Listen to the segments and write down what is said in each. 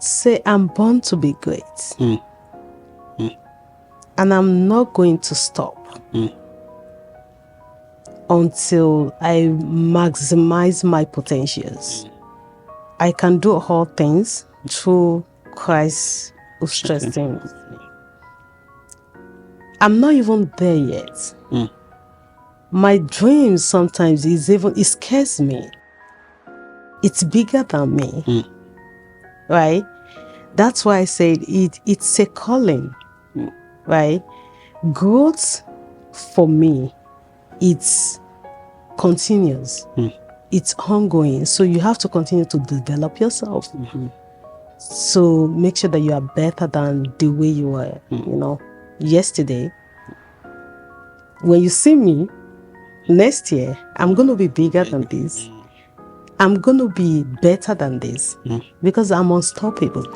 say I'm born to be great. Mm. And I'm not going to stop until I maximize my potentials. I can do all things through Christ who strengthens me. I'm not even there yet. My dreams sometimes it scares me. It's bigger than me. Right? That's why I said it's a calling. Right? Growth for me, it's continuous. It's ongoing. So you have to continue to develop yourself. So make sure that you are better than the way you were, yesterday. When you see me next year, I'm going to be bigger than this. I'm going to be better than this because I'm unstoppable.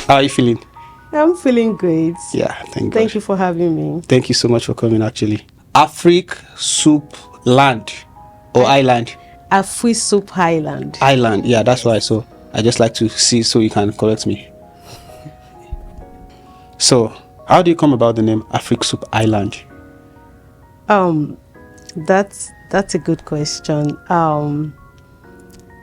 How are you feeling? I'm feeling great. Yeah, Thank you for having me. Thank you so much for coming, actually. AfrikSoupIsland or Island? AfrikSoupIsland. Island, yeah, that's why. So I just like to see so you can correct me. So, how do you come about the name AfrikSoupIsland? That's a good question.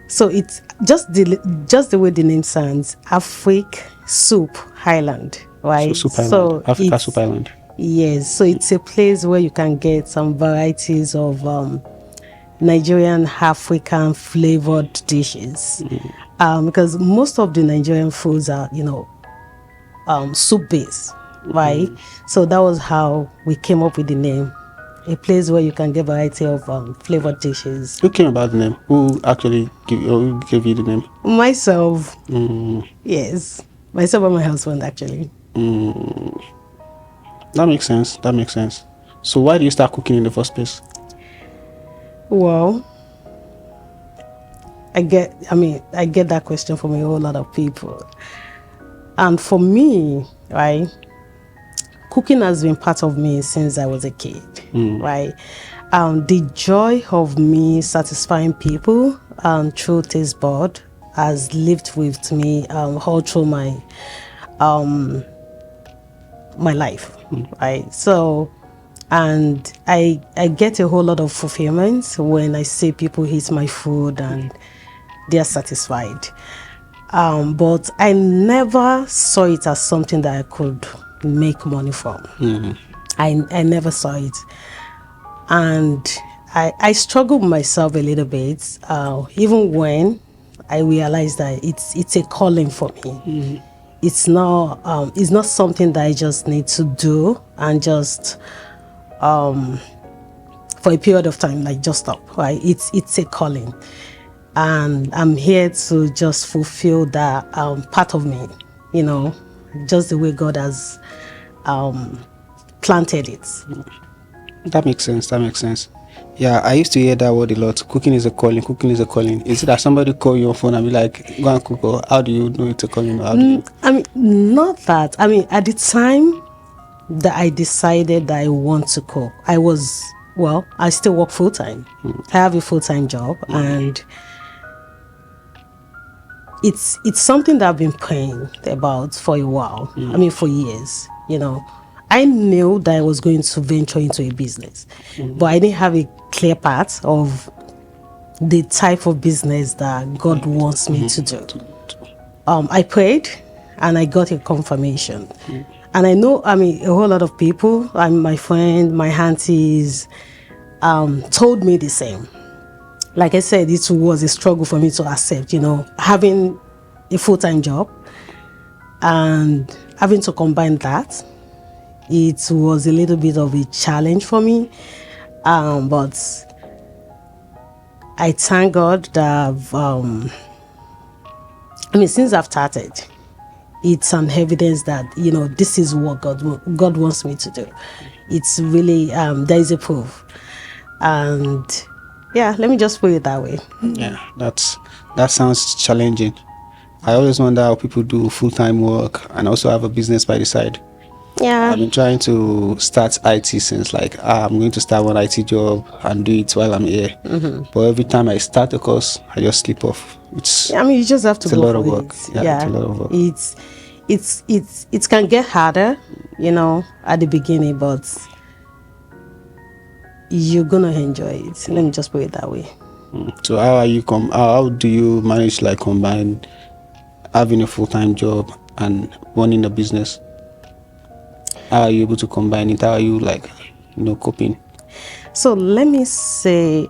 So it's just the way the name sounds, AfrikSoupIsland, right? So AfrikSoupIsland. Yes, so it's a place where you can get some varieties of Nigerian African flavored dishes. Because most of the Nigerian foods are, soup based, right? So that was how we came up with the name. A place where you can get variety of flavored dishes. Who came about the name? Who actually gave you the name? Myself. Yes. Myself and my husband, actually. That makes sense. So why do you start cooking in the first place? Well, I get that question from a whole lot of people. And for me, right, cooking has been part of me since I was a kid, right? The joy of me satisfying people through taste bud has lived with me all through my life, right? So, and I get a whole lot of fulfillment when I see people eat my food and they are satisfied. But I never saw it as something that I could make money from. I never saw it, and I struggled with myself a little bit, even when I realized that it's a calling for me. It's not something that I just need to do and just for a period of time, like just stop, right? It's a calling, and I'm here to just fulfill that part of me, just the way God has planted it. That makes sense. Yeah, I used to hear that word a lot. Cooking is a calling. Is it that somebody call you on phone and be like, go and cook, or how do you know it's a calling? Not that. At the time that I decided that I want to cook, I still work full time. I have a full-time job, and it's something that I've been praying about for a while. For years, I knew that I was going to venture into a business, but I didn't have a clear path of the type of business that God wants me to do. I prayed and I got a confirmation. And I know, a whole lot of people, my friend, my aunties, told me the same. Like I said, it was a struggle for me to accept, having a full-time job and having to combine that. It was a little bit of a challenge for me, but I thank God that since I've started, it's an evidence that this is what God wants me to do. It's really there is a proof, and yeah, let me just put it that way. Yeah, that sounds challenging. I always wonder how people do full-time work and also have a business by the side. Yeah. I've been trying to start IT since like I'm going to start one IT job and do it while I'm here. But every time I start the course, I just slip off. I mean, you just have to It's a go lot for of work. it. Yeah, it's a lot of work. It can get harder, at the beginning, but you're gonna enjoy it. Let me just put it that way. So how are you how do you manage to like combine having a full-time job and running a business? How are you able to combine it? How are you like, coping? So let me say,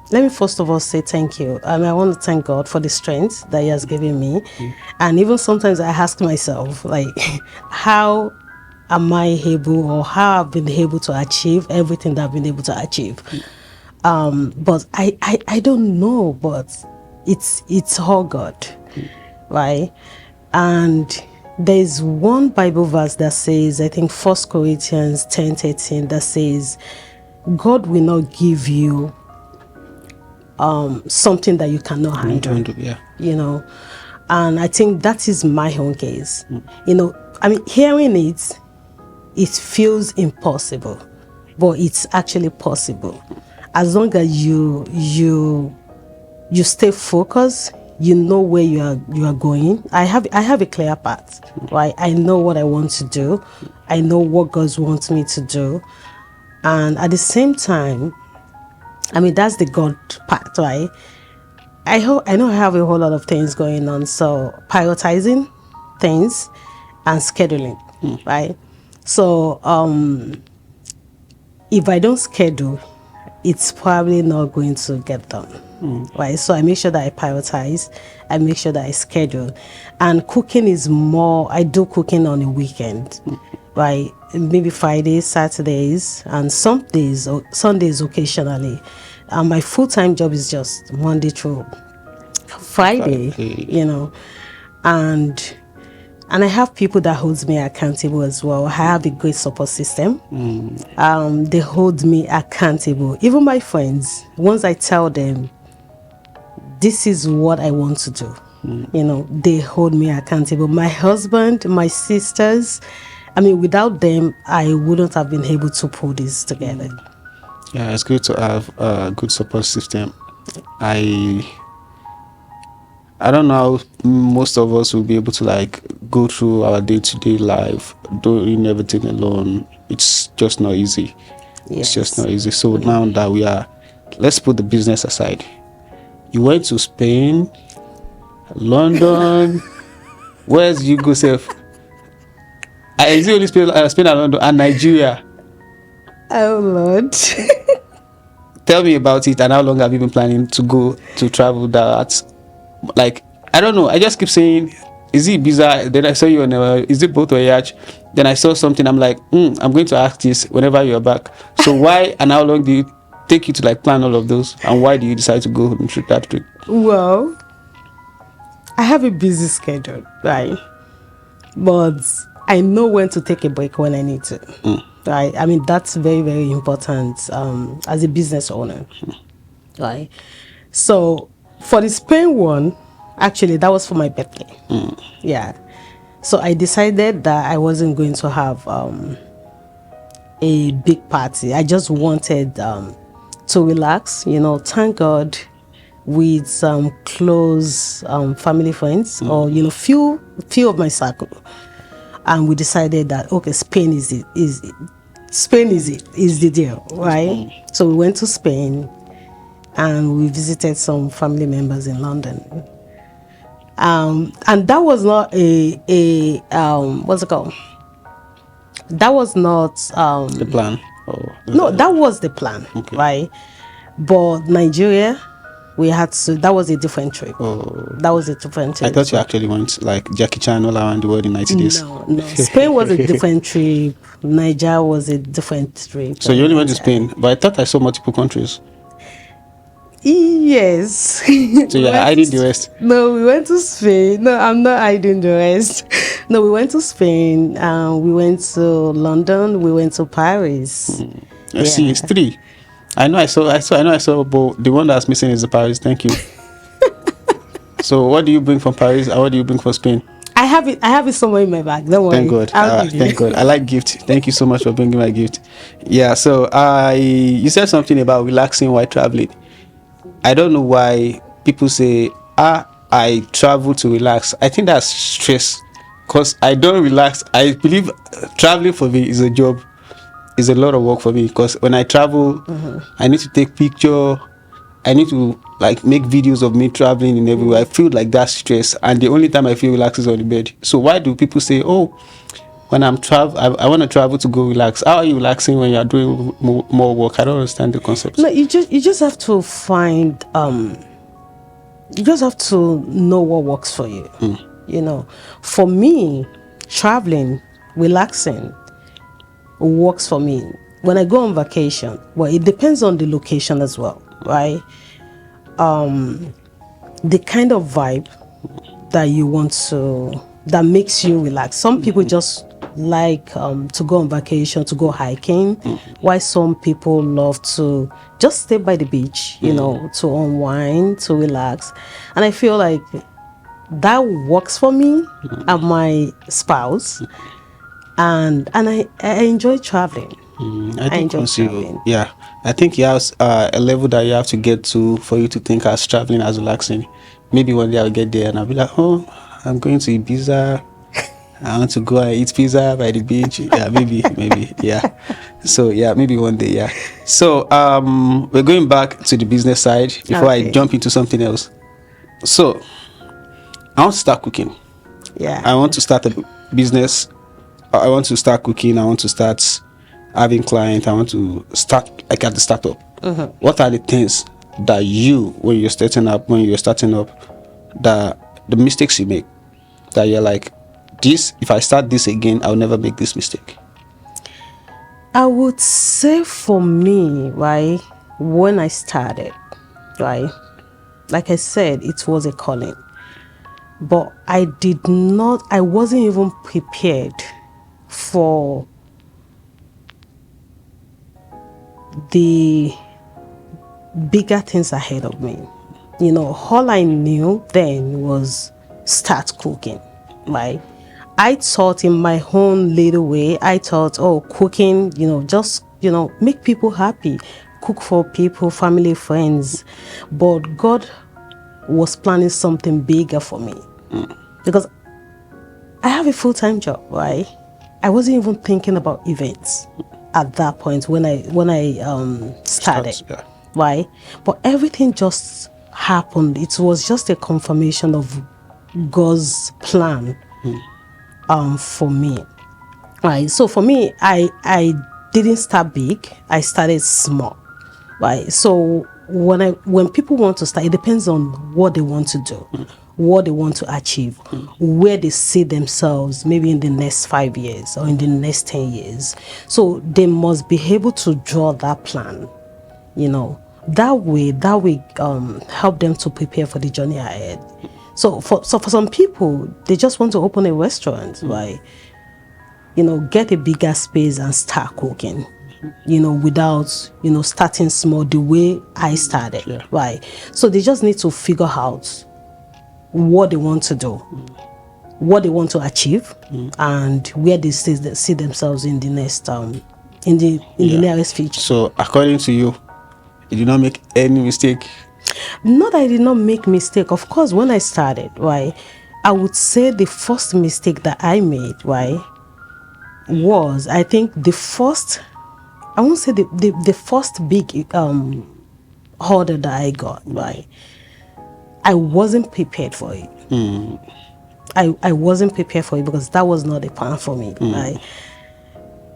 let me first of all say thank you. I mean, I want to thank God for the strength that He has given me. And even sometimes I ask myself, like, how am I able, or how I've been able to achieve everything that I've been able to achieve? But I don't know, but it's all God, right? And there's one Bible verse that says, I think 1 Corinthians 10:13, that says, God will not give you something that you cannot handle. Yeah. And I think that is my own case. I mean, hearing it feels impossible, but it's actually possible as long as you stay focused. You know where you are going. I have a clear path, right? I know what I want to do. I know what God wants me to do, and at the same time, I mean, that's the God part, right? I know I have a whole lot of things going on, so prioritizing things and scheduling, right? So if I don't schedule, it's probably not going to get done, right? So I make sure that I prioritize, I make sure that I schedule, and cooking is more. I do cooking on a weekend, right? Maybe Fridays, Saturdays, and some days or Sundays occasionally. My full-time job is just Monday through Friday, and I have people that holds me accountable as well. I have a great support system. They hold me accountable. Even my friends, once I tell them this is what I want to do, they hold me accountable. My husband, my sisters, I mean, without them, I wouldn't have been able to pull this together. Yeah, it's good to have a good support system. I don't know how most of us will be able to like go through our day-to-day life doing everything alone. It's just not easy. It's just not easy. So now that let's put the business aside. You went to Spain, London. Where's you go, Seth? I see only Spain and London and Nigeria. Oh Lord. Tell me about it, and how long have you been planning to travel that? Like, I don't know. I just keep saying, is it bizarre? Then I saw you on is it boat or yacht? Then I saw something. I'm like, I'm going to ask this whenever you're back. So why and how long do you take you to like plan all of those? And why do you decide to go on that trip? Well, I have a busy schedule, right? But I know when to take a break when I need to. Right? I mean, that's very, very important as a business owner. Right? So for the Spain one, actually, that was for my birthday. Yeah. So I decided that I wasn't going to have a big party. I just wanted to relax, thank God, with some close family friends, or few of my circle. And we decided that okay, Spain is the deal, right? So we went to Spain and we visited some family members in London. And that was not a what's it called? That was not The plan. no, that was the plan, right? But Nigeria, we had to. That was a different trip. That was a different trip. I thought you actually went like Jackie Chan all around the world in 90 days. No. Spain was a different trip. Nigeria was a different trip. So you only went to Spain, but I thought I saw multiple countries. Yes. So you're hiding the rest? No, we went to Spain. No, I'm not hiding the rest. No, we went to Spain. We went to London. We went to Paris. I see, it's 3. I know I saw, but the one that's missing is the Paris. Thank you. So what do you bring from Paris and what do you bring from Spain? I have it. I have it somewhere in my bag. Don't worry. Thank God. I'll give you. Thank God. I like gift. Thank you so much for bringing my gift. Yeah. So you said something about relaxing while traveling. I don't know why people say, I travel to relax. I think that's stress, because I don't relax. I believe traveling for me is a job, is a lot of work for me, because when I travel, I need to take picture. I need to like make videos of me traveling in everywhere. I feel like that's stress, and the only time I feel relaxed is on the bed. So why do people say, oh, when I'm travel, I want to travel to go relax? How are you relaxing when you're doing more work? I don't understand the concept. No, you just have to find you just have to know what works for you. You know, for me, traveling, relaxing works for me. When I go on vacation, well, it depends on the location as well, right? The kind of vibe that you want to, that makes you relax. Some people just like to go on vacation, to go hiking, while some people love to just stay by the beach, you know, to unwind, to relax. And I feel like that works for me and my spouse. And I enjoy traveling. I think enjoy once traveling. I think you have a level that you have to get to for you to think as traveling as relaxing. Maybe one day I'll get there and I'll be like, oh, I'm going to Ibiza. I want to go and eat pizza by the beach. Yeah, maybe, yeah. So yeah, maybe one day, yeah. So we're going back to the business side before I Okay. jump into something else. So I want to start cooking. Yeah. I want to start a business. I want to start cooking. I want to start having clients. I want to start like at the startup. What are the things that when you're starting up, the mistakes you make, that you're like, this, if I start this again, I'll never make this mistake? I would say for me, right, when I started, right, like I said, it was a calling. But I wasn't even prepared for the bigger things ahead of me. You know, all I knew then was start cooking, right? I thought in my own little way, I thought, oh, cooking, just, make people happy, cook for people, family, friends. But God was planning something bigger for me, because I have a full-time job, right? I wasn't even thinking about events at that point when I started, Yeah. right? But everything just happened. It was just a confirmation of God's plan for me, right? So for me, I didn't start big. I started small, right? So when people want to start, it depends on what they want to do, what they want to achieve, where they see themselves maybe in the next 5 years or in the next 10 years. So they must be able to draw that plan, that way help them to prepare for the journey ahead. So for some people, they just want to open a restaurant, right? Get a bigger space and start cooking, without, starting small the way I started, Yeah. right? So they just need to figure out what they want to do, what they want to achieve, and where they see themselves in the next, in the nearest future. So according to you, you did not make any mistake? Not that I did not make mistake. Of course, when I started, right, I would say the first mistake that I made, right, was, I think I won't say the first big order that I got, right. I wasn't prepared for it. I wasn't prepared for it because that was not a plan for me, right.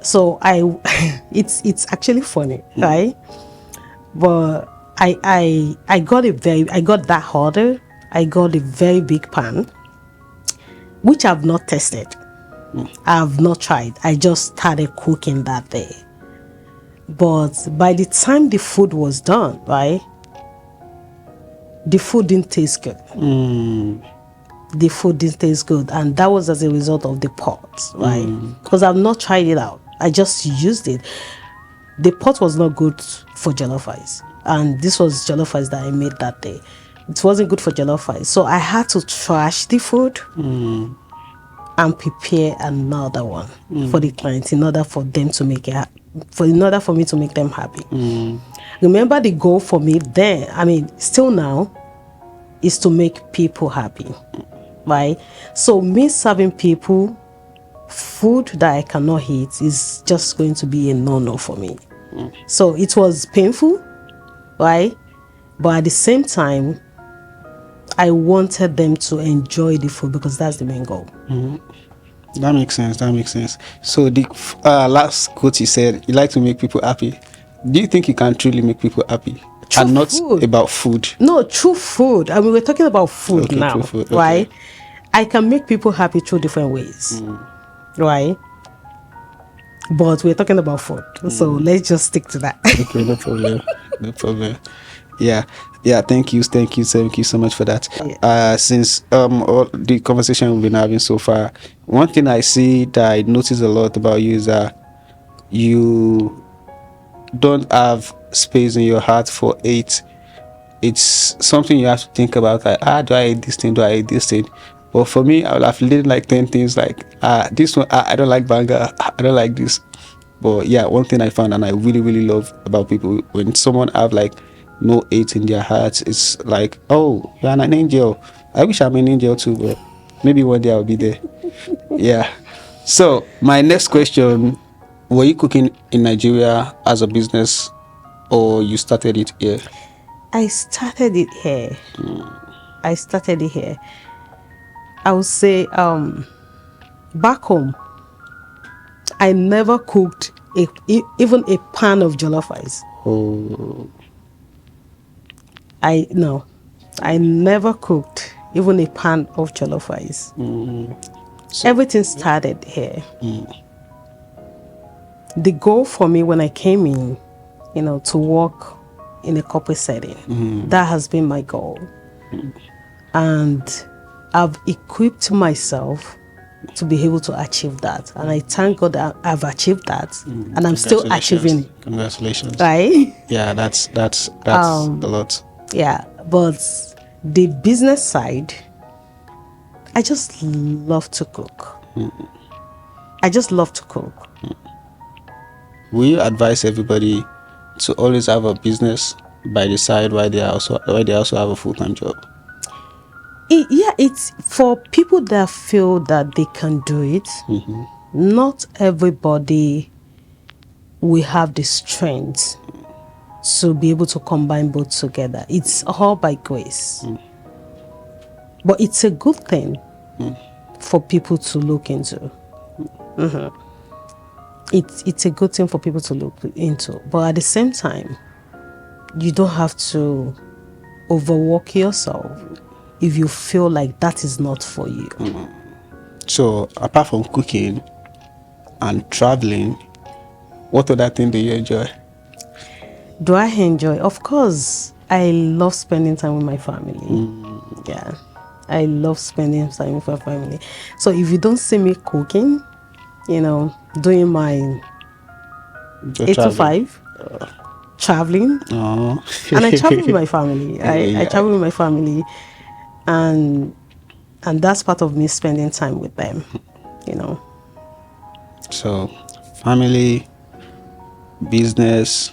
So it's actually funny, right? But I got that order. I got a very big pan, which I've not tested. I've not tried. I just started cooking that day. But by the time the food was done, right, the food didn't taste good. The food didn't taste good, and that was as a result of the pot, right? Because I've not tried it out. I just used it. The pot was not good for jollof rice, and this was jollof rice that I made that day. It wasn't good for jollof rice, so I had to trash the food. and prepare another one for the client in order for them to make it in order for me to make them happy. Remember, the goal for me then, I mean, still now, is to make people happy, right? So me serving people food that I cannot eat is just going to be a no-no for me. So it was painful, right? But at the same time, I wanted them to enjoy the food because that's the main goal. That makes sense. That makes sense. So the last quote you said, you like to make people happy. Do you think you can truly make people happy? Through And not food. about food? No, through food. I mean, we're talking about food Okay, now, through food, okay. right? I can make people happy through different ways, right? But we're talking about food, so let's just stick to that. Okay, no problem. No problem. Yeah. Thank you so much for that. Yeah. Since all the conversation we've been having so far, one thing I see that I notice a lot about you is that you don't have space in your heart for hate. It's something you have to think about, like, do I hate this thing, do I hate this thing? But for me, I will have lived like 10 things, like this one, I don't like banga, I don't like this. But yeah, one thing I found and I really, really love about people, when someone have like no hate in their hearts, it's like, oh, you're an angel. I wish I'm an angel too, but maybe one day I'll be there. Yeah. So my next question, were you cooking in Nigeria as a business, or you started it here? I started it here. I would say back home, I never cooked even a pan of jollof rice. Oh. I never cooked even a pan of jollof rice. So, Everything started here. The goal for me when I came in, to work in a corporate setting, that has been my goal. And I've equipped myself to be able to achieve that. And I thank God that I've achieved that. And I'm still achieving it. Congratulations. Right? Yeah, that's a lot. Yeah. But the business side, I just love to cook. I just love to cook. Will you advise everybody to always have a business by the side while they also have a full-time job? It's for people that feel that they can do it. Not everybody will have the strength to be able to combine both together. It's all by grace. But it's a good thing for people to look into. It's a good thing for people to look into. But at the same time, you don't have to overwork yourself if you feel like that is not for you. So, apart from cooking and traveling, what other thing do you enjoy? Do I enjoy? Of course, I love spending time with my family. Yeah, I love spending time with my family. So if you don't see me cooking, doing my 8 to 5, traveling, and I travel with my family. I travel with my family, and that's part of me spending time with them. So, family, business,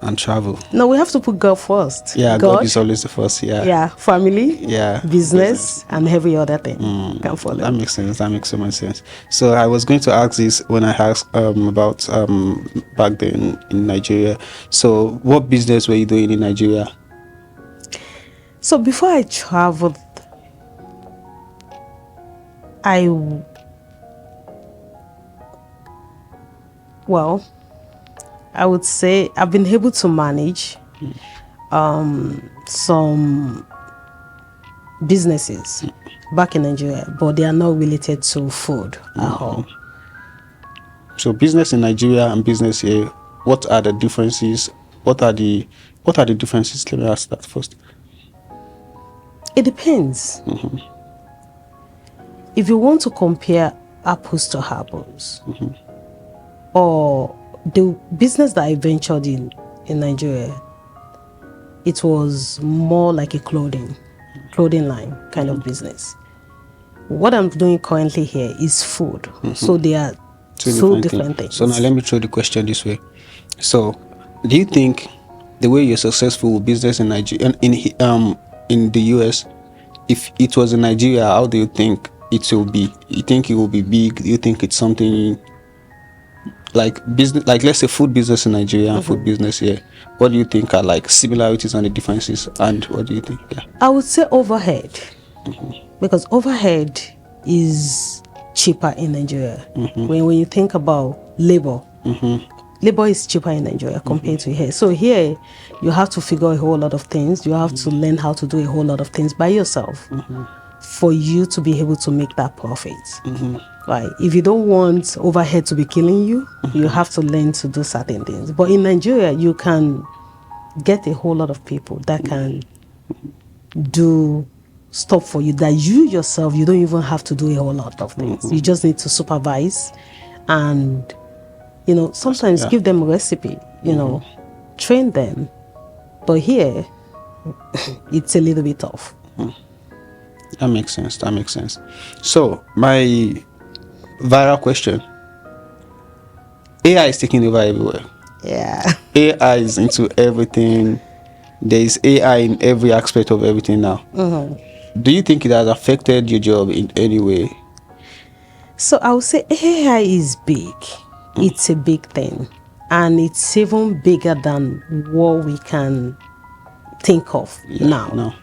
and travel. No, we have to put God first. Yeah, God is always the first. Yeah, family. Yeah, business, and every other thing can follow. That makes sense. That makes so much sense. So I was going to ask this when I asked about back then in Nigeria. So what business were you doing in Nigeria? So before I traveled, I would say I've been able to manage some businesses back in Nigeria, but they are not related to food at all. So business in Nigeria and business here, what are the differences? What are the differences? Let me ask that first. It depends. If you want to compare apples to apples, or the business that I ventured in Nigeria, it was more like a clothing line kind of business. what I'm doing currently here is food. So they are two different things. So now let me throw the question this way. So, do you think the way you're successful with business in Nigeria, in the US, if it was in Nigeria, how do you think it will be? You think it will be big? Do you think it's something like business, like let's say food business in Nigeria and food business here? What do you think are like similarities and the differences? And what do you think? Yeah, I would say overhead, because overhead is cheaper in Nigeria. When you think about labor, labor is cheaper in Nigeria compared to here. So here, you have to figure a whole lot of things. You have to learn how to do a whole lot of things by yourself for you to be able to make that profit. Right? If you don't want overhead to be killing you, you have to learn to do certain things. But in Nigeria, you can get a whole lot of people that can do stuff for you that you yourself, you don't even have to do a whole lot of things. You just need to supervise and, sometimes give them a recipe, train them. But here, it's a little bit tough. that makes sense. So my viral question: AI is taking over everywhere. Yeah. AI is into everything. There is AI in every aspect of everything now. Do you think it has affected your job in any way? So I would say AI is big. It's a big thing. And it's even bigger than what we can think of now. No.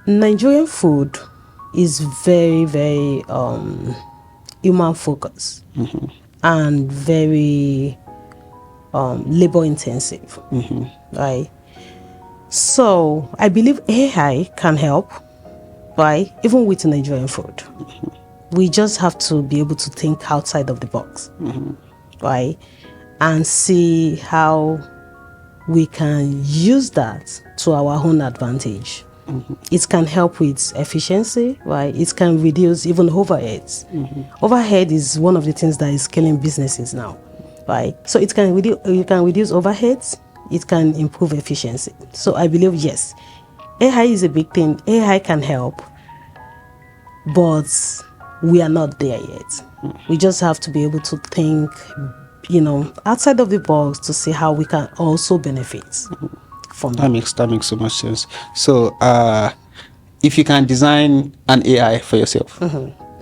Nigerian food is very, very human focused and very labor intensive, right? So I believe AI can help, right? Even with Nigerian food, we just have to be able to think outside of the box, right? And see how we can use that to our own advantage. It can help with efficiency, right? It can reduce even overheads. Overhead is one of the things that is killing businesses now, right? So it can reduce overheads. It can improve efficiency. So I believe, yes, AI is a big thing. AI can help, but we are not there yet. We just have to be able to think, outside of the box to see how we can also benefit from that. That makes so much sense. So, if you can design an AI for yourself,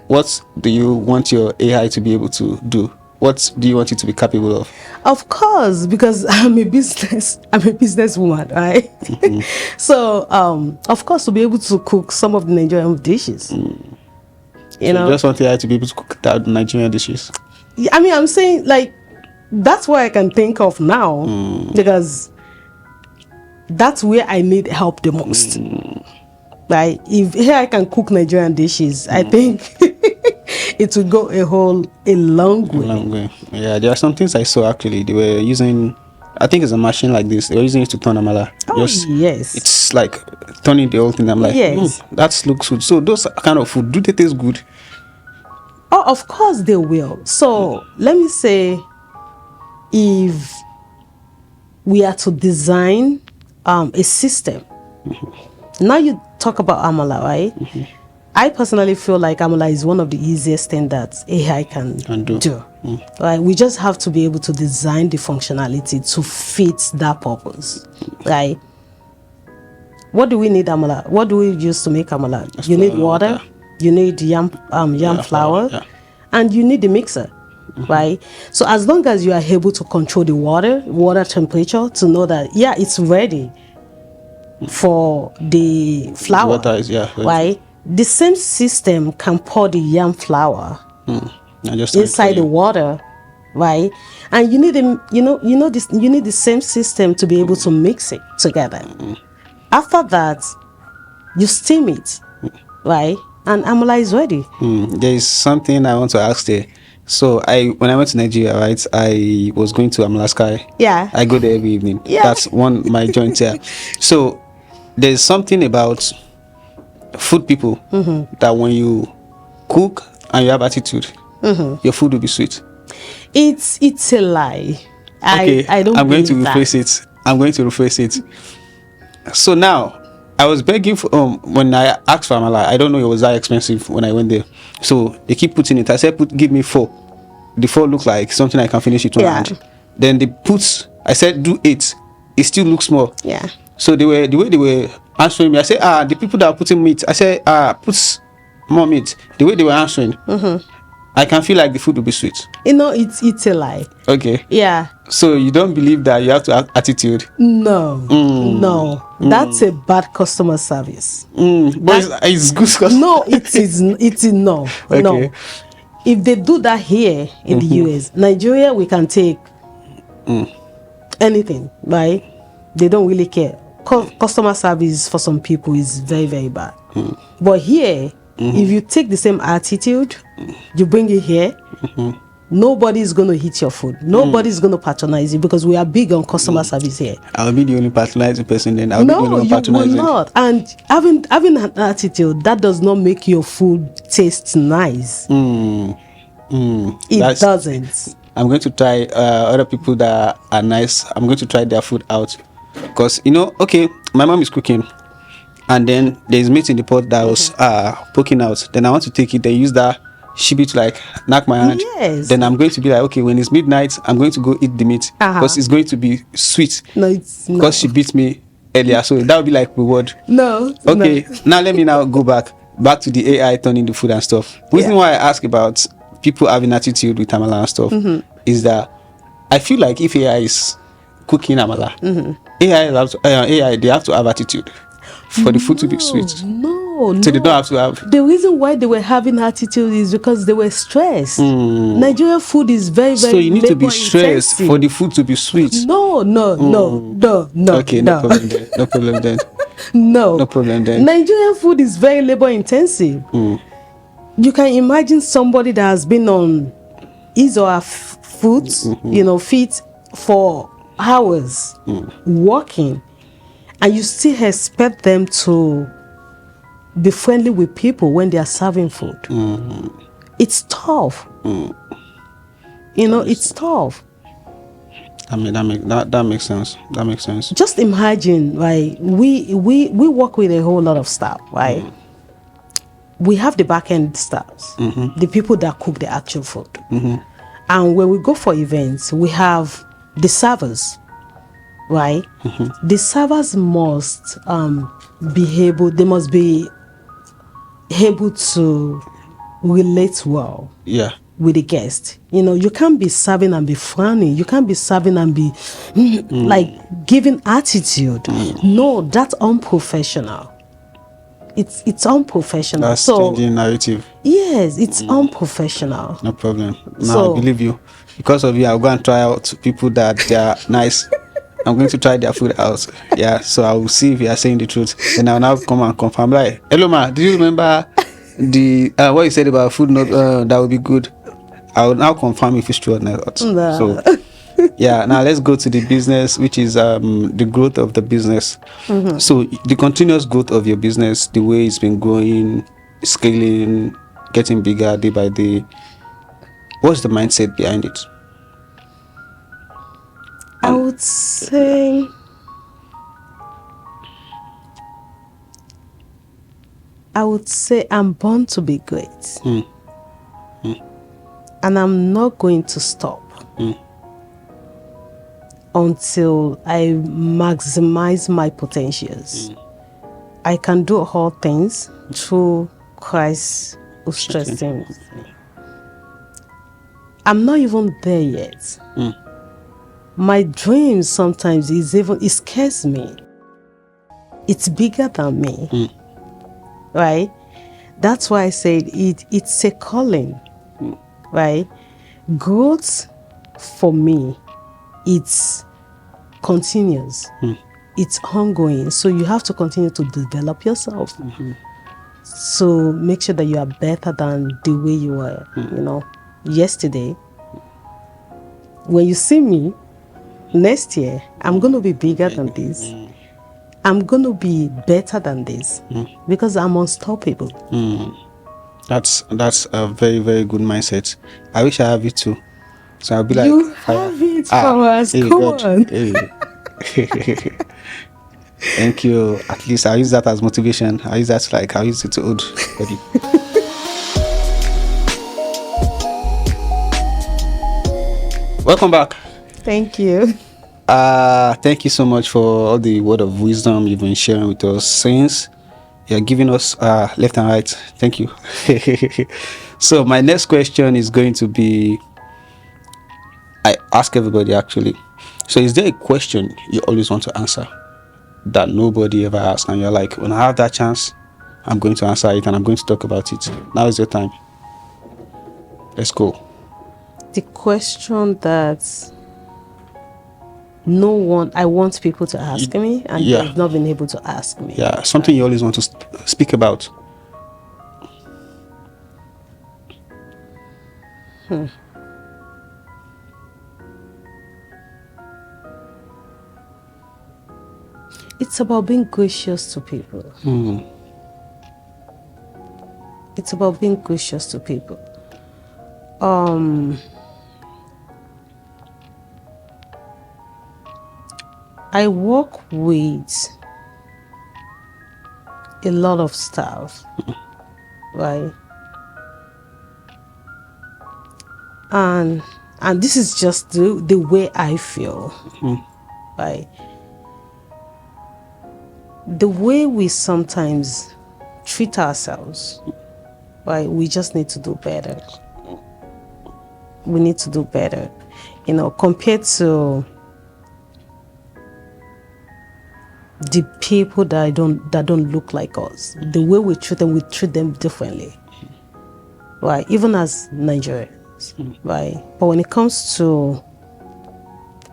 what do you want your AI to be able to do? What do you want it to be capable of? Of course, because I'm a businesswoman, right? So, of course, to be able to cook some of the Nigerian dishes. You just want AI to be able to cook the Nigerian dishes. I mean, I'm saying like that's what I can think of now, because that's where I need help the most. Like if AI can cook Nigerian dishes, I think it will go a long way. Yeah, there are some things I saw actually. They were using, I think it's a machine like this. They were using it to turn Amala. Yes. It's like turning the whole thing. I'm like, yes, that looks good. So those kind of food, do they taste good? Oh, of course they will. So let me say, if we are to design a system, now you talk about Amala, right? I personally feel like Amala is one of the easiest things that AI can do. Right? We just have to be able to design the functionality to fit that purpose. Right? What do we need Amala? What do we use to make Amala? You need water, you need yam flour, and you need the mixer. Right? So as long as you are able to control the water temperature to know that it's ready for the flour, right? The same system can pour the yam flour inside the water, right? And you need you need the same system to be able to mix it together. After that, you steam it, right? And Amala is ready. There is something I want to ask there. So when I went to Nigeria, right, I was going to Amala Sky. Yeah. I go there every evening. Yeah. That's my joint here. So there's something about food people that when you cook and you have attitude, your food will be sweet. It's a lie. Okay, I don't. I'm going to rephrase it. So now, I was begging for when I asked for Amala, I don't know it was that expensive when I went there. So they keep putting it. I said, give me 4. The 4 look like something I can finish it one Yeah. hand. Then they put, I said, do 8. It still looks small. Yeah. So the way they were answering me, I said, the people that are putting meat, I said, put more meat. The way they were answering, I can feel like the food will be sweet. You know, it's a lie. Okay. Yeah. So you don't believe that you have to have attitude? No. No. That's a bad customer service. But it's good customer. No, it is no. Okay. No. If they do that here in the US, Nigeria, we can take anything, right? They don't really care. Customer service for some people is very, very bad. But here, if you take the same attitude, you bring it here, nobody's going to hit your food. Nobody's going to patronize you because we are big on customer service here. I'll be the only patronizing person then. I'll be the only one you patronizing. will not. And having an attitude, that does not make your food taste nice. It doesn't. I'm going to try other people that are nice. I'm going to try their food out. Because, okay, my mom is cooking. And then there's meat in the pot that was poking out. Then I want to take it. They use that shibby to like knock my hand. Yes. Then I'm going to be like, okay, when it's midnight, I'm going to go eat the meat. Because it's going to be sweet. No, it's not. Because she beat me earlier. So that would be like reward. No. Okay, No. now let me now go back to the AI turning the food and stuff. Reason why I ask about people having attitude with Amala and stuff is that I feel like if AI is cooking Amala, AI they have to have attitude for the food to be sweet. No. So they don't have to have. The reason why they were having attitude is because they were stressed. Nigerian food is very, very. So you need to be stressed intensive for the food to be sweet. No. Okay, no problem then. No problem then. No problem then. Nigerian food is very labor intensive. You can imagine somebody that has been on his or her feet for hours working, and you still expect them to be friendly with people when they are serving food. It's tough. It's tough. That makes sense. That makes sense. Just imagine, right? We work with a whole lot of staff, right? We have the back end staffs, the people that cook the actual food. And when we go for events, we have the servers, right? The servers must they must be able to relate well with the guest. You can't be serving and be frowning. You can't be serving and be like giving attitude. No, that's unprofessional. It's unprofessional. That's changing narrative. Yes, it's unprofessional. No problem. Now I believe you. Because of you, I'll go and try out people that they are nice. I'm going to try their food out. Yeah, so I will see if you are saying the truth. Then I'll now come and confirm. Like, hello ma, do you remember the what you said about food not that would be good? I will now confirm if it's true or not. Nah. So yeah, now let's go to the business, which is the growth of the business. So the continuous growth of your business, the way it's been growing, scaling, getting bigger day by day. What's the mindset behind it? I would say I'm born to be great. And I'm not going to stop until I maximize my potentials. I can do all things through Christ who strengthens me. I'm not even there yet. My dreams sometimes it scares me. It's bigger than me. Right? That's why I said it's a calling. Right? Growth for me, it's continuous. It's ongoing. So you have to continue to develop yourself. So make sure that you are better than the way you were, yesterday. When you see me next year, I'm going to be bigger than this. I'm going to be better than this because I'm unstoppable. That's a very, very good mindset. I wish I have it too. So I'll be like, you have it, Fawaz. Come on. Thank you. At least I'll use that as motivation. I'll use it to old body. Welcome back. Thank you. Thank you so much for all the word of wisdom you've been sharing with us since you're giving us left and right. Thank you. So my next question is going to be, I ask everybody actually. So is there a question you always want to answer that nobody ever asks, and you're like, when I have that chance, I'm going to answer it and I'm going to talk about it? Now is your time. Let's go. The question that I want people to ask me, and they've not been able to ask me. Yeah, something you always want to speak about. It's about being gracious to people. It's about being gracious to people. I work with a lot of staff, right? And this is just the way I feel, right? The way we sometimes treat ourselves, right? We just need to do better. We need to do better, compared to the people that don't look like us. The way we treat them differently, right? Even as Nigerians, right? But when it comes to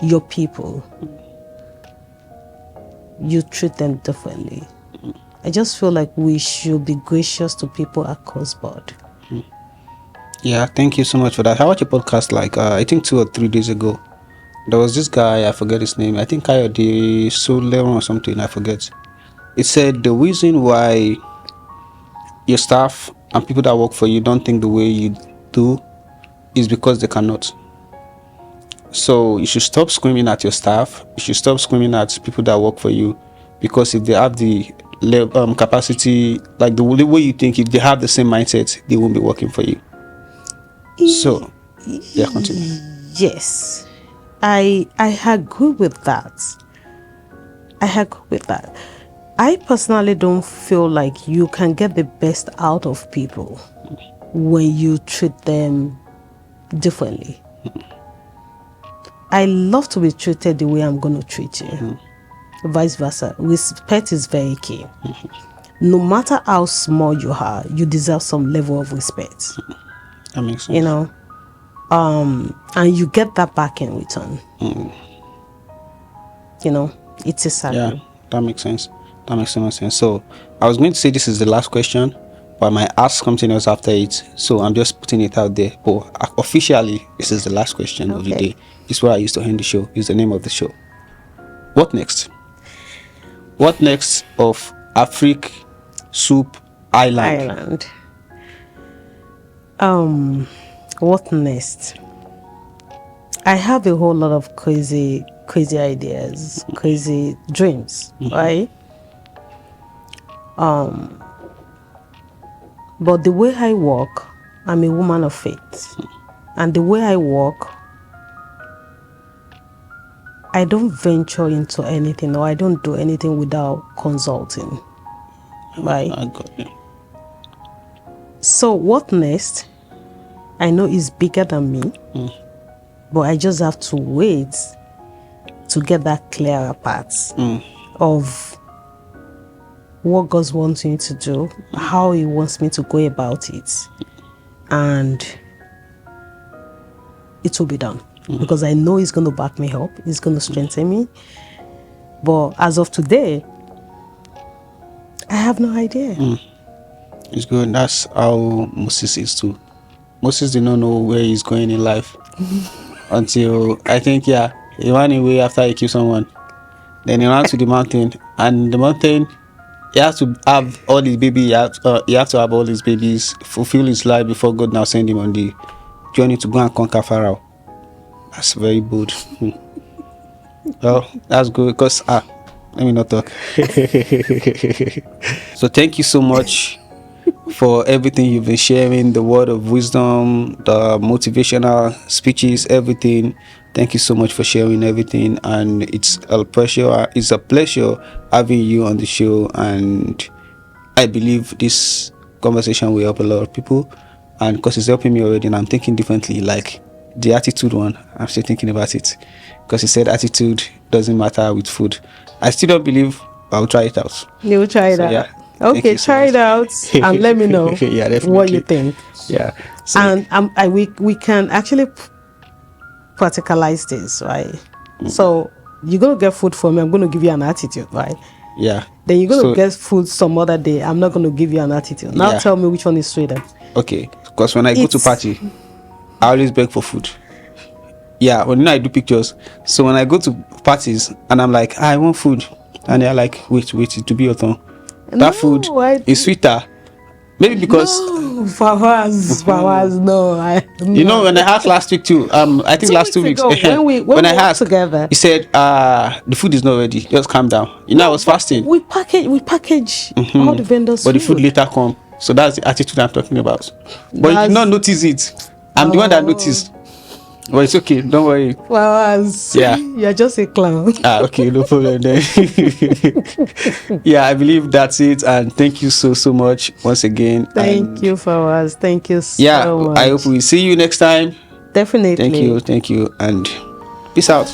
your people, you treat them differently. I just feel like we should be gracious to people across board. Yeah, thank you so much for that. I watched a podcast I think 2 or 3 days ago. There was this guy, I forget his name. I think Kayode Soleron or something, I forget. It said the reason why your staff and people that work for you don't think the way you do is because they cannot. So you should stop screaming at your staff. You should stop screaming at people that work for you, because if they have the capacity, like the way you think, if they have the same mindset, they won't be working for you. So, yeah, continue. Yes, I agree with that. I personally don't feel like you can get the best out of people when you treat them differently. I love to be treated the way I'm going to treat you. Vice versa. Respect is very key. No matter how small you are, you deserve some level of respect. That makes sense. And you get that back in return. It's a cycle. Yeah, that makes sense. That makes so much sense. So I was going to say this is the last question, but I might ask something else after it. So I'm just putting it out there. But officially, this is the last question of the day. It's what I used to end the show. It's the name of the show. What next? What next of AfrikSoupIsland? What next? I have a whole lot of crazy ideas, crazy dreams, right? But the way I work, I'm a woman of faith. And the way I work, I don't venture into anything, or I don't do anything without consulting, right? I got you. So what next? I know is bigger than me, but I just have to wait to get that clearer path of what God wants me to do, how He wants me to go about it, and it will be done. Because I know He's going to back me up, He's going to strengthen me. But as of today, I have no idea. It's good. That's how Moses is too. Moses did not know where he's going in life until, I think, he ran away after he killed someone. Then he ran to the mountain, and the mountain, he has to have all his babies. He have to have all his babies, fulfill his life before God now send him on the journey to go and conquer Pharaoh. That's very good. Well, that's good, because Let me not talk. So thank you so much for everything you've been sharing, the word of wisdom, the motivational speeches, everything. Thank you so much for sharing everything, and it's a pleasure. It's a pleasure having you on the show, and I believe this conversation will help a lot of people, and because it's helping me already, and I'm thinking differently. Like the attitude one, I'm still thinking about it, because he said attitude doesn't matter with food. I still don't believe. I'll try it out. You'll try it out. Yeah. Okay, try it out and let me know Yeah, definitely. what you think. Yeah. So, And we can actually practicalize this, right? So you're gonna get food from me. I'm gonna give you an attitude, right? yeah. Then you're gonna get food some other day. I'm not gonna give you an attitude. Now Yeah. tell me which one is sweeter. Okay. Because when I go to party, I always beg for food. Yeah. When I do pictures, so when I go to parties and I'm like, I want food, and they're like, wait, to be your turn. That food is sweeter. Maybe because Fawaz, no. You know, when I asked last week too, I think last 2 weeks ago, when I asked together, he said, the food is not ready. Just calm down. You know, I was fasting. We package all the vendors. But the food later come. So that's the attitude I'm talking about. But you did not notice it. I'm the one that noticed. But it's okay, don't worry. Fawaz, yeah, you're just a clown. Okay, no problem then. Yeah, I believe that's it, and thank you so much once again. Thank you, Fawaz. Thank you so much. I hope we see you next time. Definitely. Thank you, and peace out.